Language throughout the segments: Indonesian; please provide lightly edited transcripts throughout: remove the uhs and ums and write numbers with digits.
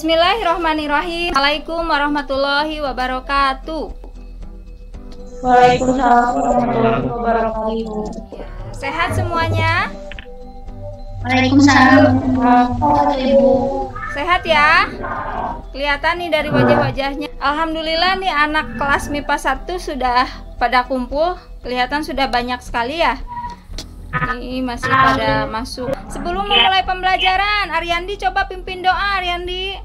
Bismillahirrahmanirrahim. Assalamualaikum warahmatullahi wabarakatuh. Waalaikumsalam warahmatullahi wabarakatuh. Sehat semuanya? Waalaikumsalam warahmatullahi Ibu. Sehat ya? Kelihatan nih dari wajah-wajahnya. Alhamdulillah nih anak kelas MIPA 1 sudah pada kumpul. Kelihatan sudah banyak sekali ya. Ini masih pada masuk. Sebelum memulai pembelajaran, Ariandi coba pimpin doa, Ariandi.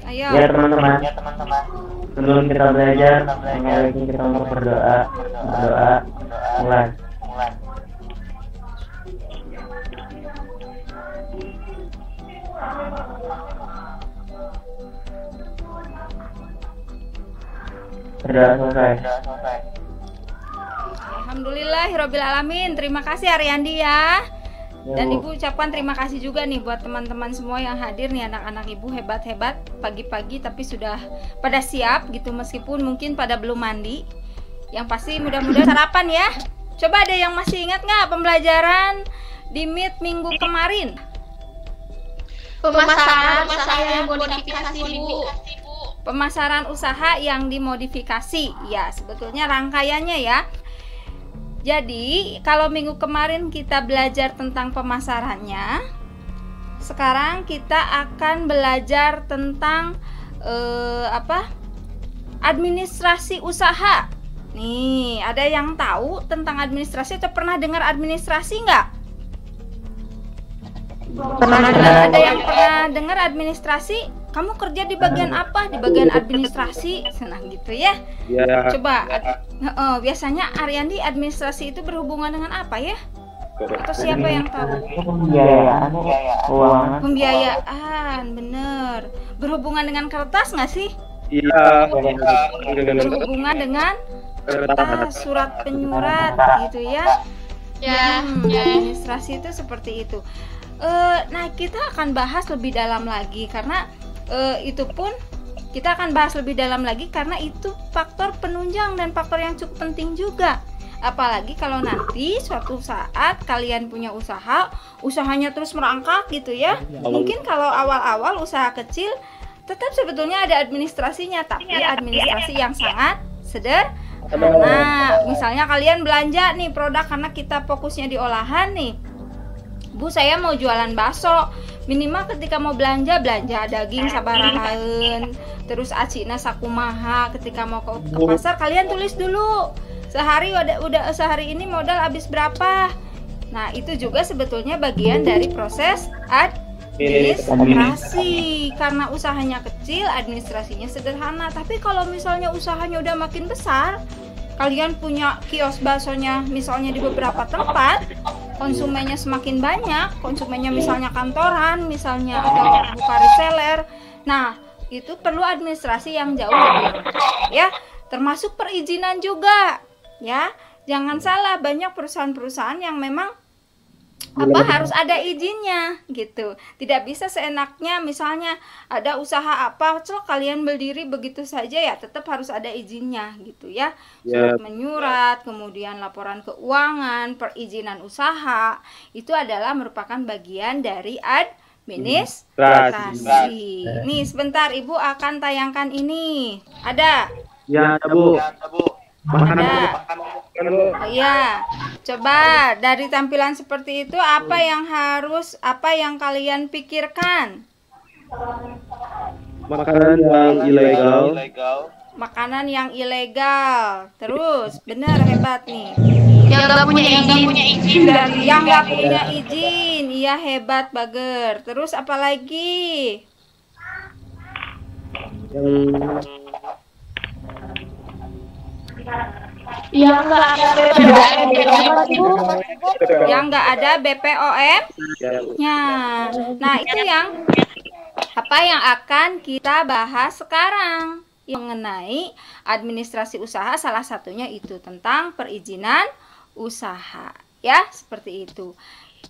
Ayo. Ya teman-teman, sebelum kita belajar, kita mau berdoa, mulai. Berdoa selesai. Alhamdulillahirobbilalamin. Terima kasih Ariandi ya. Dan Ibu ucapkan terima kasih juga nih buat teman-teman semua yang hadir nih, anak-anak Ibu hebat-hebat pagi-pagi tapi sudah pada siap gitu meskipun mungkin pada belum mandi. Yang pasti mudah-mudahan sarapan ya. Coba ada yang masih ingat nggak pembelajaran di Meet minggu kemarin? Pemasaran usaha yang modifikasi Bu. Pemasaran usaha yang dimodifikasi. Ya, sebetulnya rangkaiannya ya. Jadi, kalau minggu kemarin kita belajar tentang pemasarannya, sekarang kita akan belajar tentang administrasi usaha. Nih, ada yang tahu tentang administrasi atau pernah dengar administrasi nggak? Ada yang pernah dengar administrasi? Kamu kerja di bagian apa? Di bagian administrasi, senang gitu ya. Ya. Coba, biasanya Ariandi administrasi itu berhubungan dengan apa ya? Atau siapa yang tahu? Pembiayaan, keuangan. Pembiayaan, bener. Berhubungan dengan kertas nggak sih? Iya. Berhubungan dengan kertas, surat penyurat, gitu ya. Ya. Administrasi itu seperti itu. Nah, kita akan bahas lebih dalam lagi karena itu pun kita akan bahas lebih dalam lagi karena itu faktor penunjang dan faktor yang cukup penting juga. Apalagi kalau nanti suatu saat kalian punya usaha, usahanya terus merangkak gitu ya. Mungkin kalau awal-awal usaha kecil tetap sebetulnya ada administrasinya, tapi administrasi yang sangat sederhana. Misalnya kalian belanja nih produk karena kita fokusnya di olahan nih. Bu, saya mau jualan bakso. Minimal ketika mau belanja daging sabarahaeun, terus acina sakumaha. Ketika mau ke pasar kalian tulis dulu. Sehari udah sehari ini modal habis berapa. Nah, itu juga sebetulnya bagian dari proses administrasi. Karena usahanya kecil, administrasinya sederhana. Tapi kalau misalnya usahanya udah makin besar, kalian punya kios baksonya misalnya di beberapa tempat, konsumennya semakin banyak, konsumennya misalnya kantoran, misalnya atau buka reseller. Nah, itu perlu administrasi yang jauh lebih lengkap ya, termasuk perizinan juga ya. Jangan salah, banyak perusahaan-perusahaan yang memang harus ada izinnya gitu. Tidak bisa seenaknya misalnya ada usaha apa kalian berdiri begitu saja ya, tetap harus ada izinnya gitu ya. Surat menyurat, kemudian laporan keuangan, perizinan usaha, itu adalah merupakan bagian dari administrasi. Nih sebentar Ibu akan tayangkan ini. Ada? Ya, Bu. Ada. Iya. Coba dari tampilan seperti itu apa yang kalian pikirkan? Makanan yang ilegal. Makanan yang ilegal. Terus, benar, hebat nih. Yang nggak punya izin. Yang nggak punya izin, iya hebat Bager. Terus apa lagi? Yang nggak ada Yang nggak ada BPOM-nya. Nah, itu apa yang akan kita bahas sekarang mengenai administrasi usaha. Salah satunya itu tentang perizinan usaha ya, seperti itu.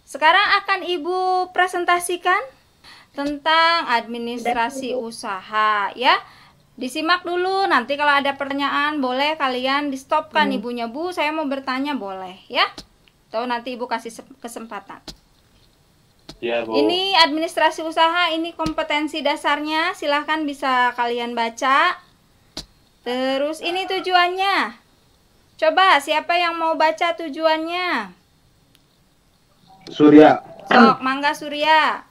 Sekarang akan Ibu presentasikan tentang administrasi usaha ya. Disimak dulu, nanti kalau ada pertanyaan boleh kalian di stopkan ibunya. Bu, saya mau bertanya, boleh ya? Atau nanti ibu kasih kesempatan. Iya, Bu. Ini administrasi usaha, ini kompetensi dasarnya, silahkan bisa kalian baca. Terus ini tujuannya. Coba siapa yang mau baca tujuannya? Surya. Sok, Mangga Surya.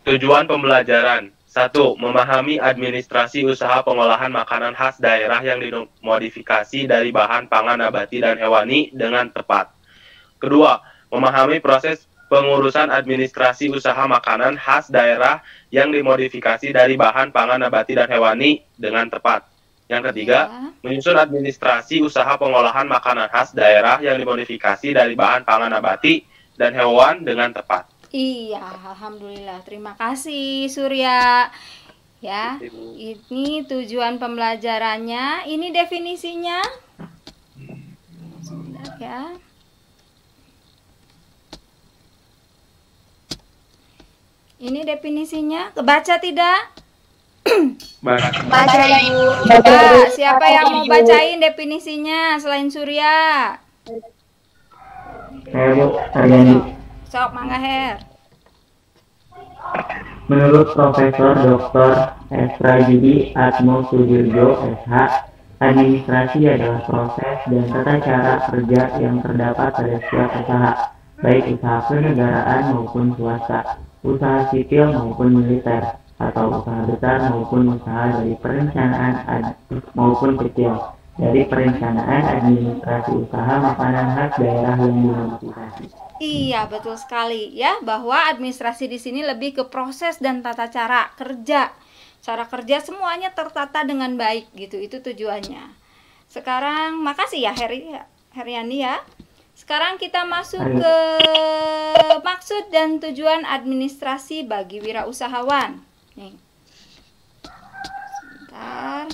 Tujuan pembelajaran. 1. Memahami administrasi usaha pengolahan makanan khas daerah yang dimodifikasi dari bahan pangan nabati dan hewani dengan tepat. Kedua, memahami proses pengurusan administrasi usaha makanan khas daerah yang dimodifikasi dari bahan pangan nabati dan hewani dengan tepat. Yang ketiga, menyusun administrasi usaha pengolahan makanan khas daerah yang dimodifikasi dari bahan pangan nabati dan hewan dengan tepat. Iya, alhamdulillah. Terima kasih Surya. Ya, ini tujuan pembelajarannya. Ini definisinya. Sebentar ya. Ini definisinya. Kebaca tidak? Baca Ibu. Coba, siapa yang mau bacain definisinya selain Surya? Saya Bu, Sarjani. Sok, Mangga Her. Menurut Profesor Dr. Esrajudi Atmo Sudirjo, SH, administrasi adalah proses dan tata cara kerja yang terdapat pada setiap usaha, baik usaha kenegaraan maupun swasta, usaha sipil maupun militer, atau usaha besar maupun usaha dari perencanaan maupun kecil, dari perencanaan administrasi usaha makanan khas daerah yang dimodifikasi. Iya, betul sekali ya, bahwa administrasi di sini lebih ke proses dan tata cara kerja. Cara kerja semuanya tertata dengan baik gitu, itu tujuannya. Sekarang makasih ya Heriani ya. Sekarang kita masuk ke maksud dan tujuan administrasi bagi wirausahawan. Nih. Sebentar.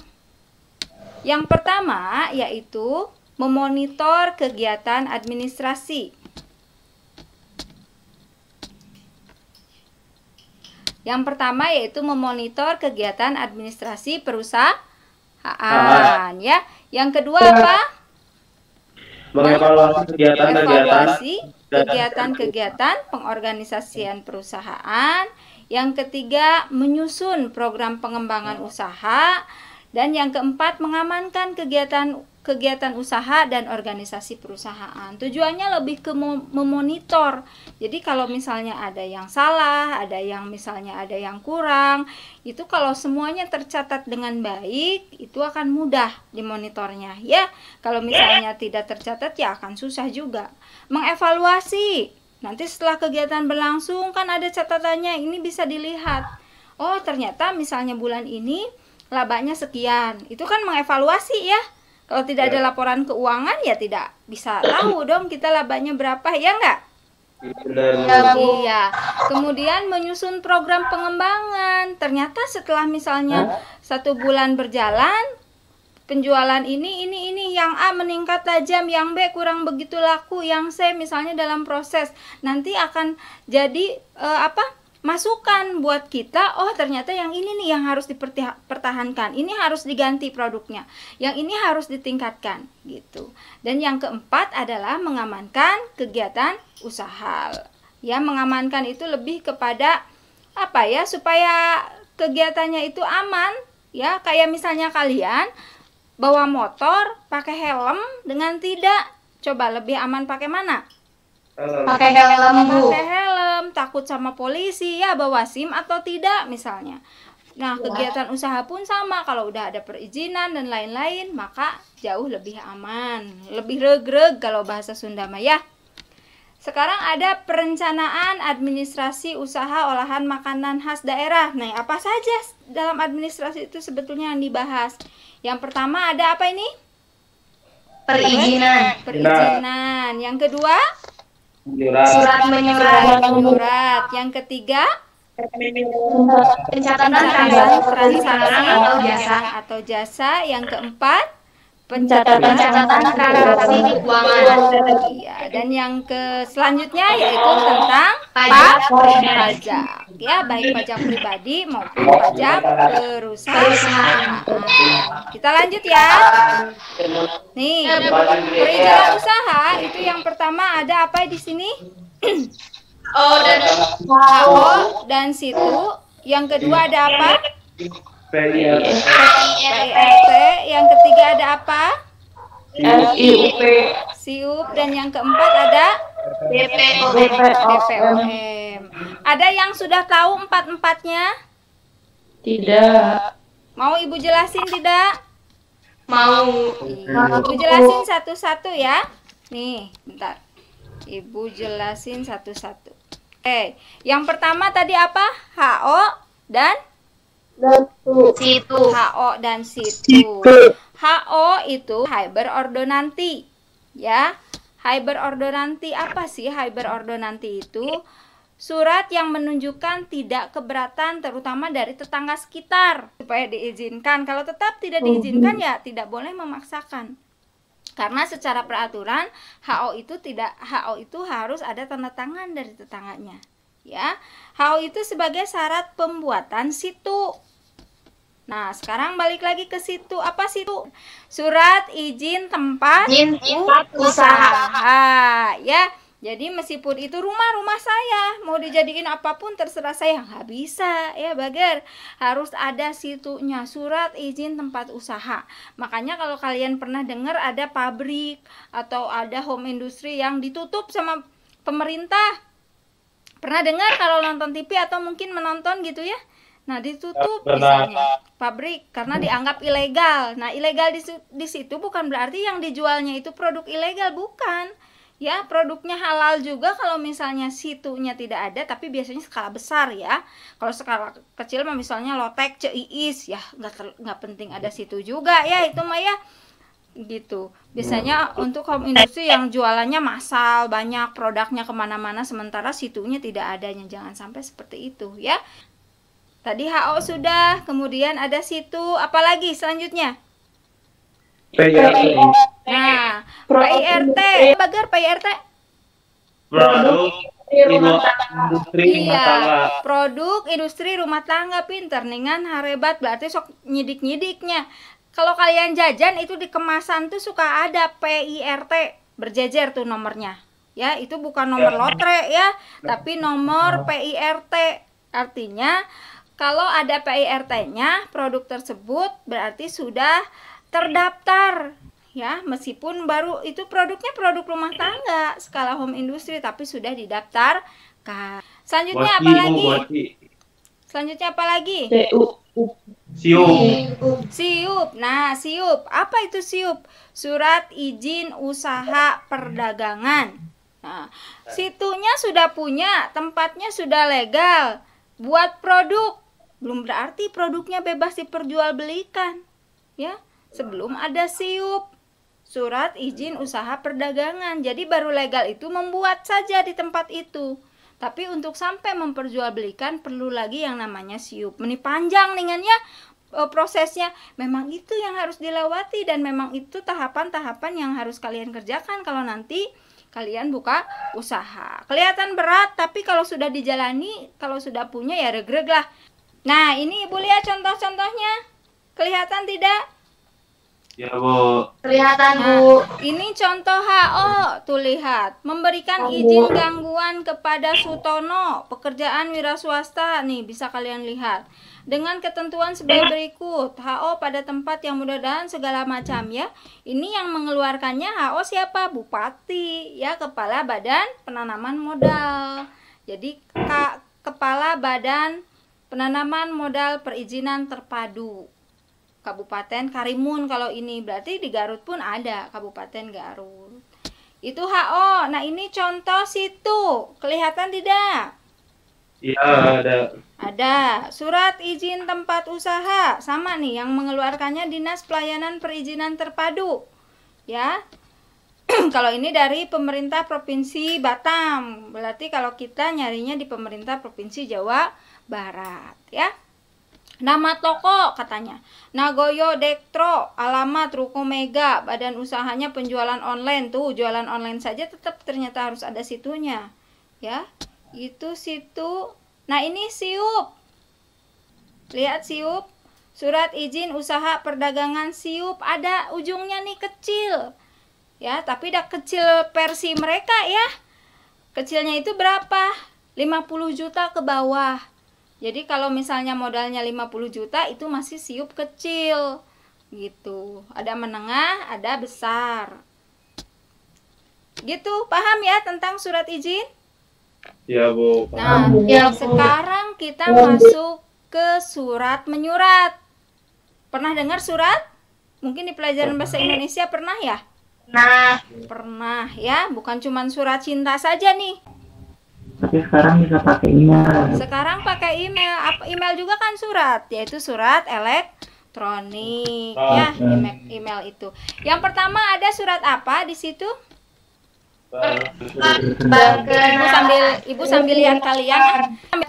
Yang pertama yaitu memonitor kegiatan administrasi. Yang pertama yaitu memonitor kegiatan administrasi perusahaan, ya. Yang kedua apa? Mengevaluasi kegiatan pengorganisasian perusahaan. Yang ketiga, menyusun program pengembangan usaha. Dan yang keempat, mengamankan kegiatan usaha dan organisasi perusahaan. Tujuannya lebih ke memonitor. Jadi kalau misalnya ada yang salah, ada yang kurang, itu kalau semuanya tercatat dengan baik, itu akan mudah dimonitornya ya. Kalau misalnya tidak tercatat ya akan susah juga. Mengevaluasi. Nanti setelah kegiatan berlangsung kan ada catatannya, ini bisa dilihat. Oh, ternyata misalnya bulan ini labanya sekian. Itu kan mengevaluasi ya. Kalau tidak ada laporan keuangan ya tidak bisa tahu dong kita labanya berapa, ya enggak? Iya. Kemudian menyusun program pengembangan. Ternyata setelah misalnya 1 bulan berjalan, penjualan ini yang A meningkat tajam, yang B kurang begitu laku, yang C misalnya dalam proses. Nanti akan jadi masukan buat kita, oh ternyata yang ini nih yang harus dipertahankan, ini harus diganti produknya, yang ini harus ditingkatkan gitu. Dan yang keempat adalah mengamankan kegiatan usaha. Ya, mengamankan itu lebih kepada apa ya, supaya kegiatannya itu aman ya. Kayak misalnya kalian bawa motor pakai helm dengan tidak, coba lebih aman pakai mana? Pakai helm Bu. Pakai helm, takut sama polisi ya, bawa SIM atau tidak misalnya. Nah, kegiatan usaha pun sama, kalau udah ada perizinan dan lain-lain, maka jauh lebih aman, lebih regreg kalau bahasa Sunda mah ya. Sekarang ada perencanaan administrasi usaha olahan makanan khas daerah. Nah, apa saja dalam administrasi itu sebetulnya yang dibahas? Yang pertama ada apa ini? Perizinan. Yang kedua? Surat menyurat. Yang ketiga? Pencatatan transaksi atau jasa. Yang keempat? Pencatatan transaksi keuangan. Iya, dan yang selanjutnya yaitu tentang pajak. Ya, baik pajak pribadi maupun pajak perusahaan. Kita lanjut ya. Nih, perizinan usaha itu yang pertama ada apa di sini? Oh, dan HO dan situ. Yang kedua ada apa? PIRT. PIRT. Yang ketiga ada apa? SIUP, SIUP. Dan yang keempat ada DPO. BPOM. Ada yang sudah tahu empat-empatnya? tidak. Mau Ibu jelasin tidak? Mau. Ibu jelasin satu-satu ya. Nih, bentar. Ibu jelasin satu-satu. Oke, yang pertama tadi apa? HO dan Situ. HO dan situ. HO itu hyperordonanti. Ya. Hyperordonanti apa sih hyperordonanti itu? Surat yang menunjukkan tidak keberatan terutama dari tetangga sekitar supaya diizinkan. Kalau tetap tidak diizinkan ya tidak boleh memaksakan. Karena secara peraturan HO itu harus ada tanda tangan dari tetangganya. Ya. HO itu sebagai syarat pembuatan situ. Nah, sekarang balik lagi ke situ. Apa situ? Surat izin tempat usaha. Ya. Jadi meskipun itu rumah saya, mau dijadiin apapun terserah saya, nggak bisa ya Bager. Harus ada situnya, surat izin tempat usaha. Makanya kalau kalian pernah dengar ada pabrik atau ada home industry yang ditutup sama pemerintah. Pernah dengar kalau nonton TV atau mungkin menonton gitu ya? Nah, ditutup misalnya pabrik karena dianggap ilegal. Nah, ilegal di situ bukan berarti yang dijualnya itu produk ilegal, bukan. Ya, produknya halal juga kalau misalnya situnya tidak ada, tapi biasanya skala besar ya. Kalau skala kecil mah misalnya lotek, ceiis ya, nggak penting ada situ juga ya, itu mah ya gitu. Biasanya untuk home industry yang jualannya massal, banyak produknya kemana-mana, sementara situnya tidak adanya. Jangan sampai seperti itu ya. Tadi HO sudah, kemudian ada situ, apalagi selanjutnya? PIRT. Nah, PIRT, Bagar PIRT? Produk industri rumah tangga. Produk industri rumah tangga, pinter ningan harebat, berarti sok nyidik-nyidiknya. Kalau kalian jajan itu di kemasan tuh suka ada PIRT, berjejer tuh nomornya. Ya, itu bukan nomor lotre ya, tapi nomor PIRT. Artinya kalau ada PIRT-nya, produk tersebut berarti sudah terdaftar ya, meskipun baru itu produknya produk rumah tangga skala home industry tapi sudah didaftarkan. Selanjutnya apa lagi? Selanjutnya apa lagi? SIUP. Nah, SIUP. Apa itu SIUP? Surat izin usaha perdagangan. Nah, situnya sudah punya, tempatnya sudah legal. Buat produk, belum berarti produknya bebas diperjualbelikan. Ya. Sebelum ada SIUP, surat izin usaha perdagangan. Jadi baru legal itu membuat saja di tempat itu. Tapi untuk sampai memperjualbelikan perlu lagi yang namanya SIUP. Ini panjang ningannya prosesnya. Memang itu yang harus dilewati dan memang itu tahapan-tahapan yang harus kalian kerjakan kalau nanti kalian buka usaha. Kelihatan berat, tapi kalau sudah dijalani, kalau sudah punya ya regreg lah. Nah, ini Ibu lihat contoh-contohnya. Kelihatan tidak? Ya, Bu. Kelihatan, Bu. Ini contoh HO, tuh lihat. Memberikan izin gangguan kepada Sutono, pekerjaan wira swasta, nih bisa kalian lihat. Dengan ketentuan sebagai berikut, HO pada tempat yang mudah-mudahan segala macam ya. Ini yang mengeluarkannya HO siapa? Bupati, ya, Kepala Badan Penanaman Modal. Jadi Kepala Badan Penanaman Modal Perizinan Terpadu. Kabupaten Karimun kalau ini, berarti di Garut pun ada Kabupaten Garut. Itu HO. Nah, ini contoh situ. Kelihatan tidak? Iya, ada. Ada. Surat izin tempat usaha. Sama nih, yang mengeluarkannya Dinas Pelayanan Perizinan Terpadu. Ya. Kalau ini dari pemerintah Provinsi Batam. Berarti kalau kita nyarinya di pemerintah Provinsi Jawa Barat, ya. Nama toko katanya Nagoyo Dektro, alamat Ruko Mega, badan usahanya penjualan online. Tuh, jualan online saja tetap ternyata harus ada situnya. Ya, itu situ. Nah, ini SIUP. Lihat SIUP. Surat izin usaha perdagangan SIUP ada ujungnya nih kecil. Ya, tapi udah kecil versi mereka ya. Kecilnya itu berapa? 50 juta ke bawah. Jadi kalau misalnya modalnya 50 juta itu masih siup kecil gitu. Ada menengah, ada besar. Gitu, paham ya tentang surat izin? Ya, Bu. Nah, Ya, Bu. sekarang kita masuk ke surat menyurat. Pernah dengar surat? Mungkin di pelajaran bahasa Indonesia pernah ya? Nah, Pernah ya, bukan cuma surat cinta saja nih. Tapi sekarang bisa pakai email. Sekarang pakai email. Email juga kan surat, yaitu surat elektronik ya, email itu. Yang pertama ada surat apa di situ? Ibu sambil lihat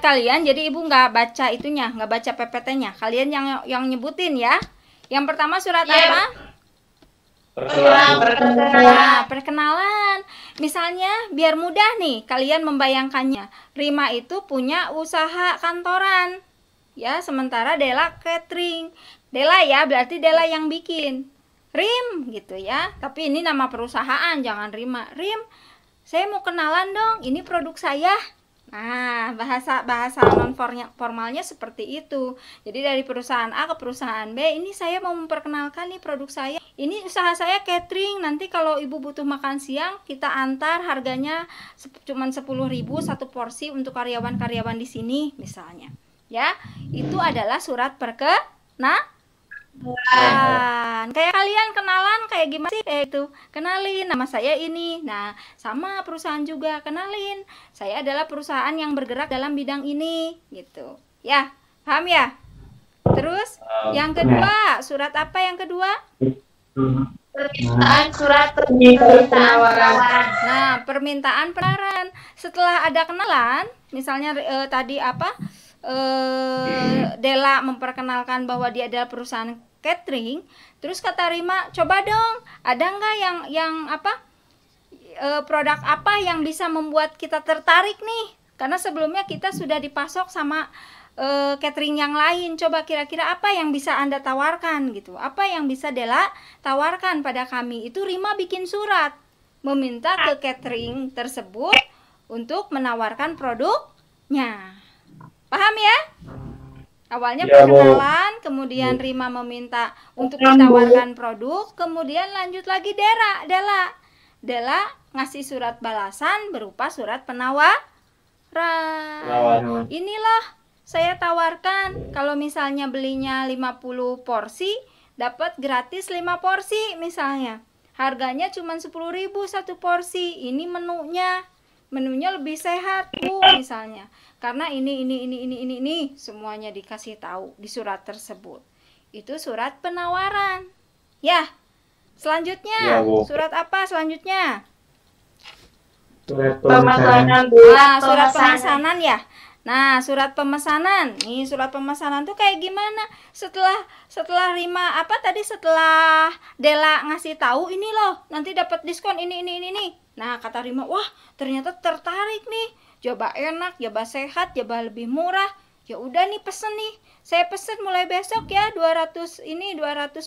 kalian, jadi ibu nggak baca itunya, nggak baca PPT-nya. Kalian yang nyebutin ya. Yang pertama surat apa? Nah, perkenalan. Misalnya biar mudah nih kalian membayangkannya. Rima itu punya usaha kantoran. Ya, sementara Dela catering. Dela ya, berarti Dela yang bikin. Rim gitu ya. Tapi ini nama perusahaan, jangan Rima. Rim, saya mau kenalan dong. Ini produk saya. Nah, bahasa non formalnya seperti itu. Jadi dari perusahaan A ke perusahaan B, ini saya mau memperkenalkan nih produk saya. Ini usaha saya catering. Nanti kalau ibu butuh makan siang, kita antar, harganya cuma 10.000 satu porsi untuk karyawan-karyawan di sini misalnya. Ya, itu adalah surat perkenalan. Kayak kalian kenalan kayak gimana sih? Itu kenalin nama saya ini. Nah, sama perusahaan juga kenalin. Saya adalah perusahaan yang bergerak dalam bidang ini, gitu. Ya, paham ya? Terus yang kedua, surat apa yang kedua? permintaan surat permintaan penawaran. Nah, permintaan penawaran. Setelah ada kenalan, misalnya tadi apa? Dela memperkenalkan bahwa dia adalah perusahaan catering, terus kata Rima, coba dong, ada nggak yang apa produk apa yang bisa membuat kita tertarik nih? Karena sebelumnya kita sudah dipasok sama catering yang lain. Coba kira-kira apa yang bisa Anda tawarkan gitu? Apa yang bisa Dela tawarkan pada kami? Itu Rima bikin surat meminta ke catering tersebut untuk menawarkan produknya. Paham ya? Awalnya Ya, Bu. perkenalan, kemudian Rima meminta untuk ditawarkan produk, kemudian lanjut lagi Dela ngasih surat balasan berupa surat penawaran. Ini loh saya tawarkan, kalau misalnya belinya 50 porsi, dapat gratis 5 porsi misalnya. Harganya cuma 10.000 satu porsi. Ini menunya lebih sehat, Bu, misalnya. Karena ini semuanya dikasih tahu di surat tersebut. Itu surat penawaran. Ya. Selanjutnya, Ya, Bu. surat apa selanjutnya? Surat pemesanan. Nah, surat pemesanan ya. Nah, surat pemesanan. Nih, surat pemesanan tuh kayak gimana? Setelah Rima setelah Dela ngasih tahu ini loh, nanti dapat diskon ini. Nah, kata Rima, wah, ternyata tertarik nih. Coba enak, coba sehat, coba lebih murah. Ya udah nih pesen nih. Saya pesen mulai besok ya 200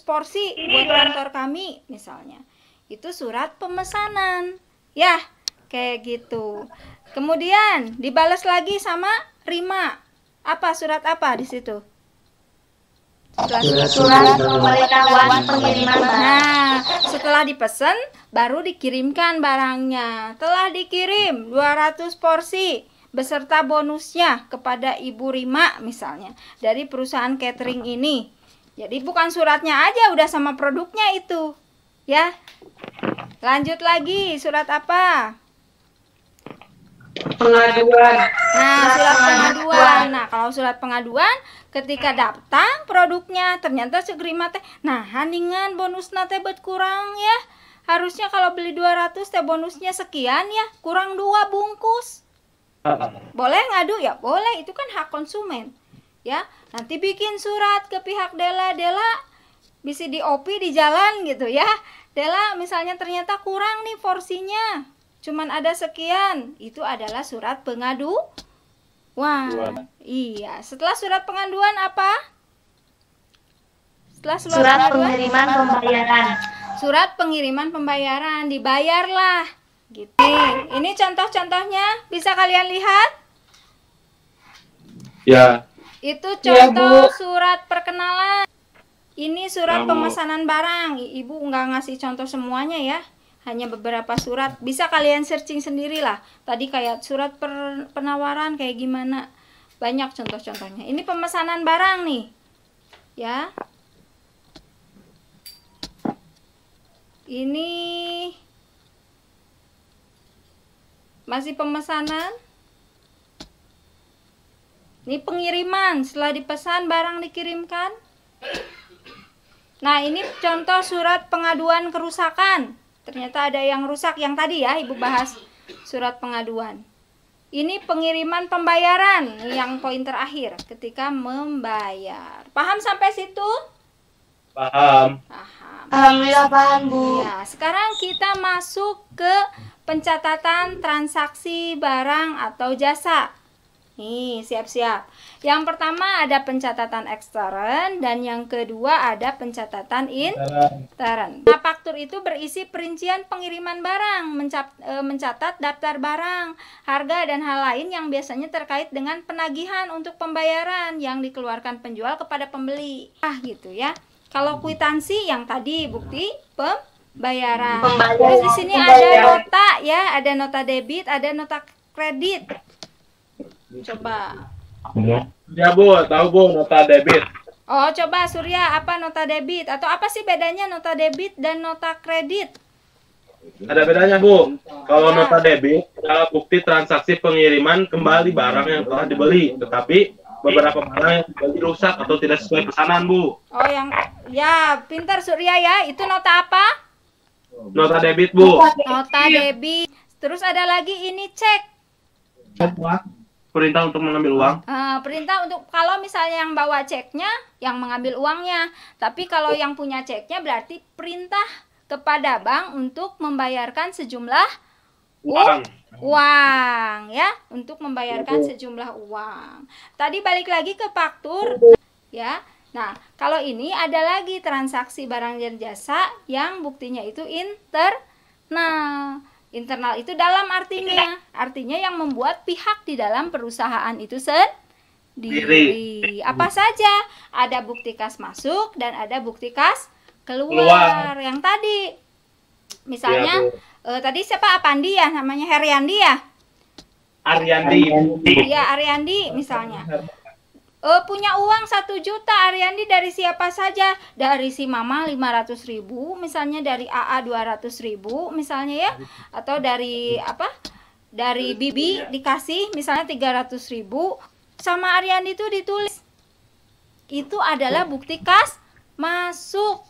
porsi buat kantor kami misalnya. Itu surat pemesanan. Ya, kayak gitu. Kemudian dibalas lagi sama Rima. Apa surat apa di situ? Surat pemberitahuan pengiriman barang. Nah, setelah dipesan baru dikirimkan barangnya. Telah dikirim 200 porsi beserta bonusnya kepada Ibu Rima misalnya dari perusahaan catering ini. Jadi bukan suratnya aja, udah sama produknya itu. Ya. Lanjut lagi, surat apa? Pengaduan. Nah, surat pengaduan. Nah, kalau surat pengaduan ketika datang produknya ternyata segerima teh nah handingan bonusna teh bet kurang ya. Harusnya kalau beli 200 teh bonusnya sekian ya, kurang 2 bungkus. Boleh ngadu ya? Boleh, itu kan hak konsumen. Ya, nanti bikin surat ke pihak Dela bisa di OP di jalan gitu ya. Dela misalnya ternyata kurang nih porsinya. Cuman ada sekian, itu adalah surat pengaduan. Iya, setelah surat pengaduan apa? Setelah Surat pengiriman pembayaran. Surat pengiriman pembayaran, dibayarlah. Gitu. Ini contoh-contohnya, bisa kalian lihat? Ya. Itu Ya, contoh Bu. surat perkenalan. Ini surat Ya, Bu. pemesanan barang. Ibu nggak ngasih contoh semuanya ya. Hanya beberapa surat. Bisa kalian searching sendirilah. Tadi kayak surat penawaran kayak gimana. Banyak contoh-contohnya. Ini pemesanan barang nih. Ya. Ini masih pemesanan. Ini pengiriman, setelah dipesan barang dikirimkan. Nah, ini contoh surat pengaduan kerusakan. Ternyata ada yang rusak yang tadi ya, Ibu bahas surat pengaduan. Ini pengiriman pembayaran, yang poin terakhir ketika membayar. Paham sampai situ? Paham. Paham. Alhamdulillah paham, Bu. Ya, sekarang kita masuk ke pencatatan transaksi barang atau jasa. Nih, siap-siap. Yang pertama ada pencatatan ekstern dan yang kedua ada pencatatan intern. Nah, faktur itu berisi perincian pengiriman barang, mencatat daftar barang, harga dan hal lain yang biasanya terkait dengan penagihan untuk pembayaran yang dikeluarkan penjual kepada pembeli. Gitu ya. Kalau kwitansi yang tadi bukti pembayaran. Terus di sini ada nota ya, ada nota debit, ada nota kredit. Coba. Ya Bu, tahu Bu nota debit. Oh, coba Surya, apa nota debit? Atau apa sih bedanya nota debit dan nota kredit? Ada bedanya Bu. Kalau Ya. nota debit adalah bukti transaksi pengiriman kembali barang yang telah dibeli, tetapi beberapa barang yang dibeli rusak atau tidak sesuai pesanan Bu. Oh, yang ya, pintar Surya ya. Itu nota apa? Nota debit Bu. Nota debit. Terus ada lagi ini cek. Perintah untuk mengambil uang. Perintah untuk kalau misalnya yang bawa ceknya, yang mengambil uangnya. Tapi kalau yang punya ceknya berarti perintah kepada bank untuk membayarkan sejumlah uang ya, untuk membayarkan sejumlah uang. Tadi balik lagi ke faktur ya. Nah, kalau ini ada lagi transaksi barang dan jasa yang buktinya itu internal. Internal itu dalam artinya yang membuat pihak di dalam perusahaan itu sendiri. Apa saja? Ada bukti kas masuk dan ada bukti kas keluar. Yang tadi misalnya tadi siapa, Apandi ya namanya, Heriandi ya? Ariandi. Iya, Ariandi misalnya. Punya uang 1 juta, Ariandi dari siapa saja? Dari si Mama 500.000, misalnya dari AA 200.000 misalnya ya, atau dari apa? Dari Bibi dikasih misalnya 300.000, sama Ariandi itu ditulis. Itu adalah bukti kas masuk.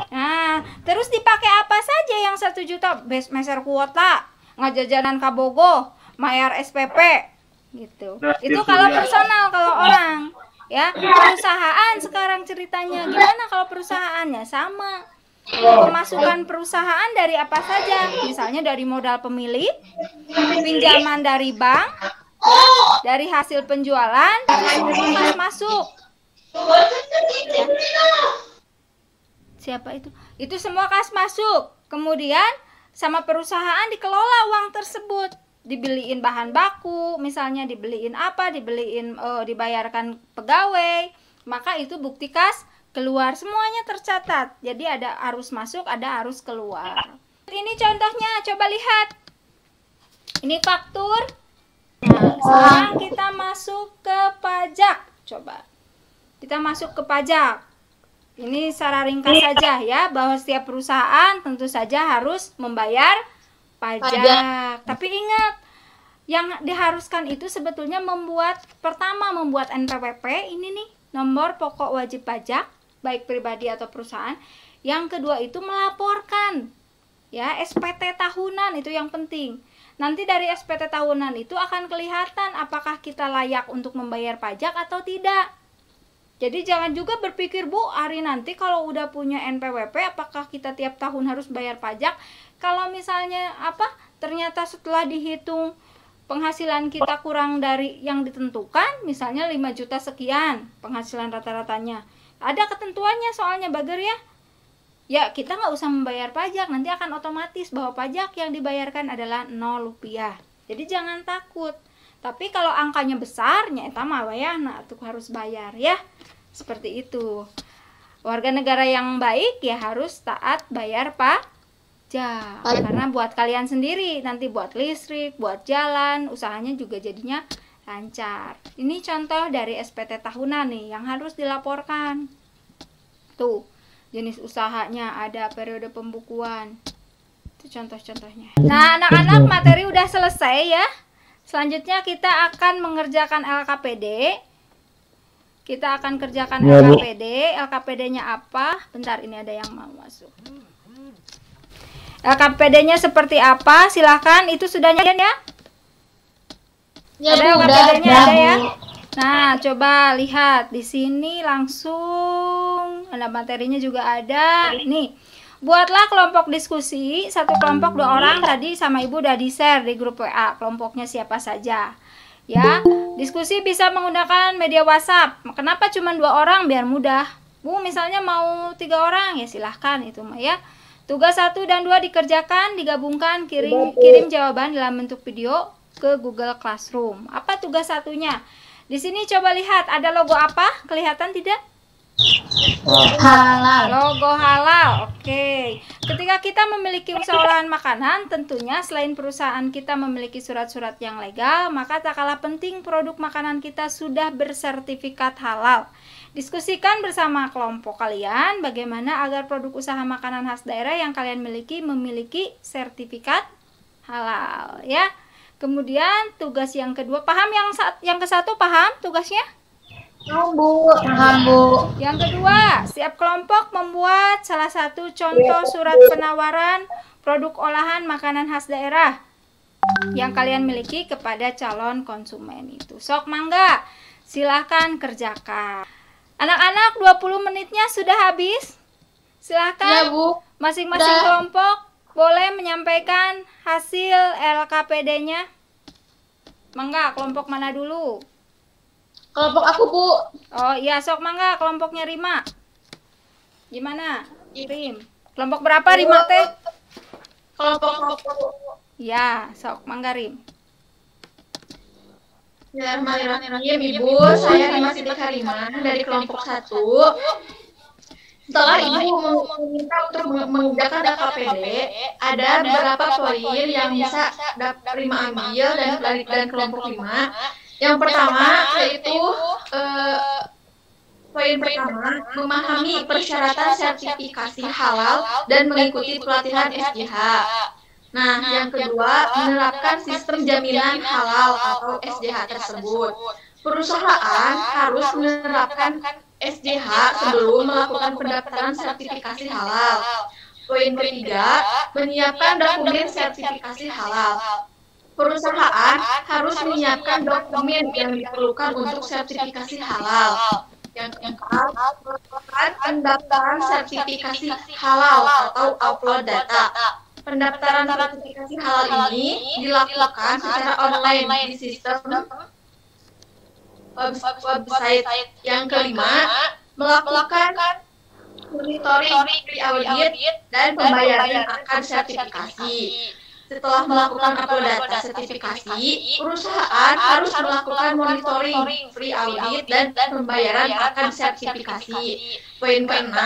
Nah, terus dipakai apa saja yang 1 juta? Meser kuota, ngajajanan Kabogo, bayar SPP. Gitu. Itu kalau personal, kalau orang ya. Perusahaan sekarang ceritanya gimana? Kalau perusahaannya sama, pemasukan perusahaan dari apa saja, misalnya dari modal pemilik, pinjaman dari bank ya, dari hasil penjualan, kas masuk ya. Siapa itu semua kas masuk. Kemudian sama perusahaan dikelola uang tersebut, dibeliin bahan baku, misalnya dibeliin apa, dibayarkan pegawai, maka itu bukti kas keluar, semuanya tercatat. Jadi ada arus masuk, ada arus keluar. Ini contohnya, coba lihat. Ini faktur. Nah, sekarang kita masuk ke pajak. Coba. Kita masuk ke pajak. Ini secara ringkas saja ya, bahwa setiap perusahaan tentu saja harus membayar pajak. Tapi ingat, yang diharuskan itu sebetulnya membuat NPWP, ini nih, nomor pokok wajib pajak, baik pribadi atau perusahaan. Yang kedua itu melaporkan, ya, SPT tahunan, itu yang penting. Nanti dari SPT tahunan itu akan kelihatan apakah kita layak untuk membayar pajak atau tidak. Jadi jangan juga berpikir, Bu, Ari nanti kalau udah punya NPWP apakah kita tiap tahun harus bayar pajak? Kalau misalnya ternyata setelah dihitung penghasilan kita kurang dari yang ditentukan, misalnya 5 juta sekian penghasilan rata-ratanya. Ada ketentuannya soalnya, Bager ya. Ya, kita nggak usah membayar pajak, nanti akan otomatis bahwa pajak yang dibayarkan adalah 0 rupiah. Jadi jangan takut. Tapi kalau angkanya besarnya eta mah wayahna atuh harus bayar ya. Seperti itu. Warga negara yang baik ya harus taat bayar pajak. Karena buat kalian sendiri, nanti buat listrik, buat jalan, usahanya juga jadinya lancar. Ini contoh dari SPT tahunan nih yang harus dilaporkan. Tuh, jenis usahanya, ada periode pembukuan. Itu contoh-contohnya. Nah, anak-anak materi udah selesai ya. Selanjutnya kita akan mengerjakan LKPD. Kita akan kerjakan Ya, Bu. LKPD. LKPD-nya apa? Bentar, ini ada yang mau masuk. LKPD-nya seperti apa? Silahkan, itu sudah ya? Ya, Ada Bu, udah, LKPD-nya udah, ada Bu. ya? Nah, coba lihat di sini langsung ada materinya juga ada. Nih, buatlah kelompok diskusi, satu kelompok 2 orang tadi sama Ibu udah di-share di grup WA. Kelompoknya siapa saja. Ya, diskusi bisa menggunakan media WhatsApp. Kenapa cuma 2 orang? Biar mudah. Bu, misalnya mau 3 orang ya silahkan itu mah ya. Tugas 1 dan 2 dikerjakan, digabungkan, kirim jawaban dalam bentuk video ke Google Classroom. Apa tugas satunya? Di sini coba lihat, ada logo apa? Kelihatan tidak? Halal. Logo halal. Oke. Ketika kita memiliki usaha olahan makanan, tentunya selain perusahaan kita memiliki surat-surat yang legal, maka tak kalah penting produk makanan kita sudah bersertifikat halal. Diskusikan bersama kelompok kalian bagaimana agar produk usaha makanan khas daerah yang kalian miliki memiliki sertifikat halal ya. Kemudian tugas yang kedua, paham yang ke satu paham tugasnya? Paham, Bu. Yang kedua, setiap kelompok membuat salah satu contoh surat penawaran produk olahan makanan khas daerah yang kalian miliki kepada calon konsumen itu. Sok mangga, silahkan kerjakan. Anak-anak 20 menitnya sudah habis. Silahkan Ya, Bu. masing-masing Udah. kelompok boleh menyampaikan hasil LKPD-nya. Mangga, kelompok mana dulu? Kelompok aku, Bu. Oh iya, sok mangga kelompoknya Rima. Gimana? Rim. Kelompok berapa Rima teh? Kelompok aku. Ya, sok mangga Rim. Bismillahirrahmanirrahim, Ibu. Saya Rima Siti Karima dari kelompok 1. Setelah Ibu meminta untuk mengerjakan LKPD, ada beberapa poin yang bisa Rima ambil dan kelompok 5. Yang pertama yaitu poin pertama, memahami persyaratan sertifikasi halal dan mengikuti pelatihan SJH. Nah, yang kedua, menerapkan sistem jaminan halal atau SJH tersebut. Perusahaan harus menerapkan SJH sebelum melakukan pendaftaran sertifikasi halal. Poin ketiga, menyiapkan dokumen sertifikasi halal. Perusahaan harus menyiapkan dokumen yang diperlukan untuk sertifikasi halal. Yang keempat, melakukan pendaftaran sertifikasi halal atau upload data. Pendaftaran sertifikasi halal ini dilakukan secara online di sistem website. Yang kelima, melakukan monitoring pre-audit dan pembayaran akan sertifikasi. Setelah melakukan upload data sertifikasi, perusahaan harus melakukan monitoring pre-audit dan pembayaran akan sertifikasi. Poin ke-6,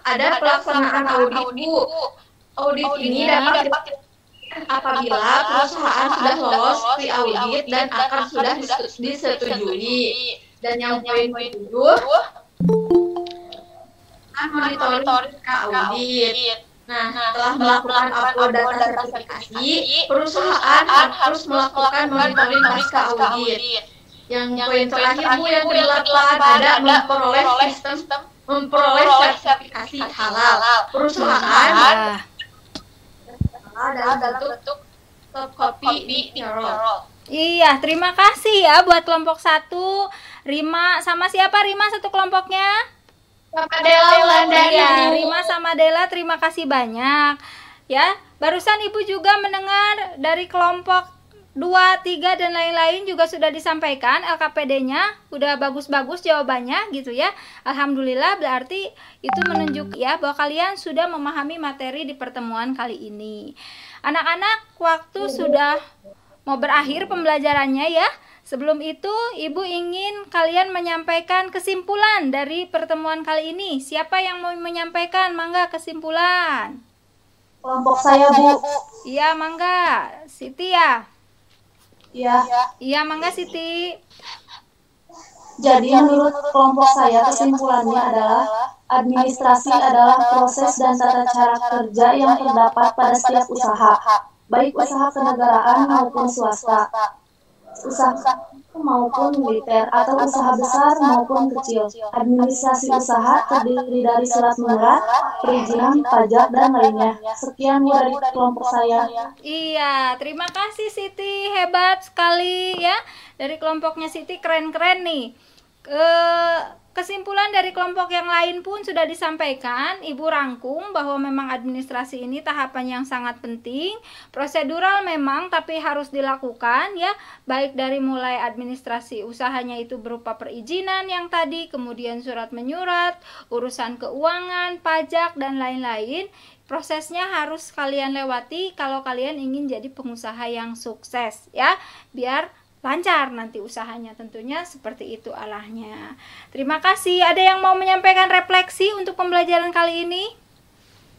ada pelaksanaan audit, Bu. Audit ini dapat dilakukan apabila perusahaan sudah lolos pre-audit dan akan sudah disetujui. Dan yang poin ke-7, monitoring ke audit. Nah, setelah melakukan upload data sertifikasi, perusahaan harus melakukan monitoring pasca audit. Yang poin terakhir, Bu, yang ke-8 ada memperoleh sertifikasi halal. Perusahaan dalam bentuk soft copy digital. Iya, terima kasih ya buat kelompok 1. Rima sama siapa Rima satu kelompoknya? Sama Dela Wulandari. Ya, Rima sama Dela terima kasih banyak. Ya, barusan Ibu juga mendengar dari kelompok 2, 3 dan lain-lain juga sudah disampaikan LKPD-nya, udah bagus-bagus jawabannya gitu ya. Alhamdulillah, berarti itu menunjuk ya bahwa kalian sudah memahami materi di pertemuan kali ini. Anak-anak, waktu sudah mau berakhir pembelajarannya ya. Sebelum itu, Ibu ingin kalian menyampaikan kesimpulan dari pertemuan kali ini. Siapa yang mau menyampaikan? Mangga kesimpulan. Kelompok saya, Bu. Iya, mangga. Siti ya? Ya. Iya, mangga Siti. Jadi menurut kelompok saya kesimpulannya adalah administrasi adalah proses dan tata cara kerja yang terdapat pada setiap usaha, baik usaha kenegaraan maupun swasta, usaha maupun militer atau usaha besar maupun kecil. Administrasi usaha terdiri dari surat menyurat, perizinan, pajak, dan lainnya. Sekian dari kelompok saya. Iya, terima kasih Siti, hebat sekali ya. Dari kelompoknya Siti keren-keren nih. Kesimpulan dari kelompok yang lain pun sudah disampaikan. Ibu rangkum bahwa memang administrasi ini tahapan yang sangat penting, prosedural memang, tapi harus dilakukan ya, baik dari mulai administrasi usahanya itu berupa perizinan yang tadi, kemudian surat menyurat, urusan keuangan, pajak, dan lain-lain. Prosesnya harus kalian lewati kalau kalian ingin jadi pengusaha yang sukses ya, biar lancar nanti usahanya, tentunya seperti itu arahnya. Terima kasih. Ada yang mau menyampaikan refleksi untuk pembelajaran kali ini?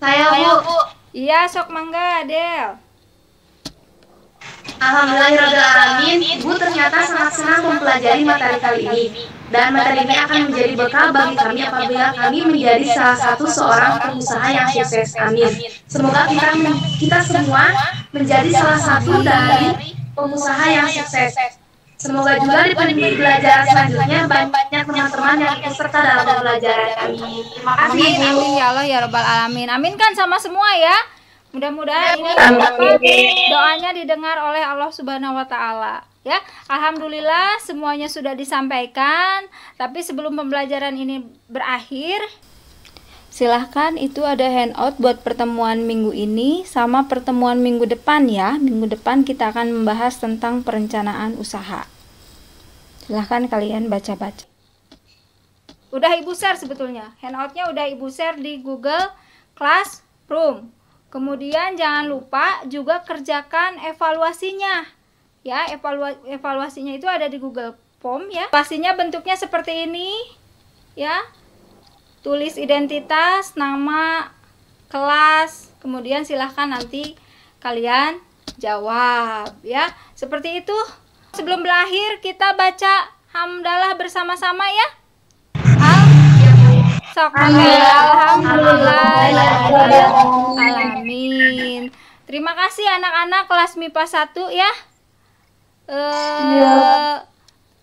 Saya, Bu. Iya, sok mangga, Adel. Alhamdulillahirrahmanirrahim, Bu ternyata sangat senang mempelajari materi kali ini. Dan materi ini akan menjadi bekal bagi kami apabila kami menjadi salah satu seorang pengusaha yang sukses. Amin. Semoga kita semua menjadi salah satu dari pengusaha yang sukses. Semoga juga di pembelajaran selanjutnya banyak teman-teman yang ikut serta dalam pembelajaran kami. Terima kasih. Amin ya Allah ya Rabbal Alamin. Amin kan sama semua ya. Mudah-mudahan ini doanya didengar oleh Allah Subhanahu wa Ta'ala. Ya, alhamdulillah semuanya sudah disampaikan. Tapi sebelum pembelajaran ini berakhir, silahkan itu ada handout buat pertemuan minggu ini sama pertemuan minggu depan ya. Minggu depan kita akan membahas tentang perencanaan usaha. Silahkan kalian baca-baca. Udah Ibu share sebetulnya. Handoutnya udah Ibu share di Google Classroom. Kemudian jangan lupa juga kerjakan evaluasinya. Ya, evaluasinya itu ada di Google Form ya. Pastinya bentuknya seperti ini ya. Tulis identitas, nama, kelas, kemudian silahkan nanti kalian jawab ya. Seperti itu. Sebelum berakhir kita baca hamdalah bersama-sama ya. Alhamdulillah. Terima kasih anak-anak kelas MIPA 1 ya.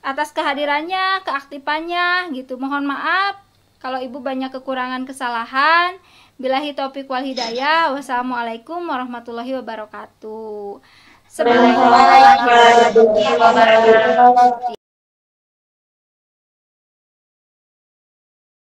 Atas kehadirannya, keaktifannya gitu. Mohon maaf kalau Ibu banyak kekurangan kesalahan. Billahi taufiq wal hidayah. Wassalamualaikum warahmatullahi wabarakatuh. Assalamualaikum warahmatullahi wabarakatuh.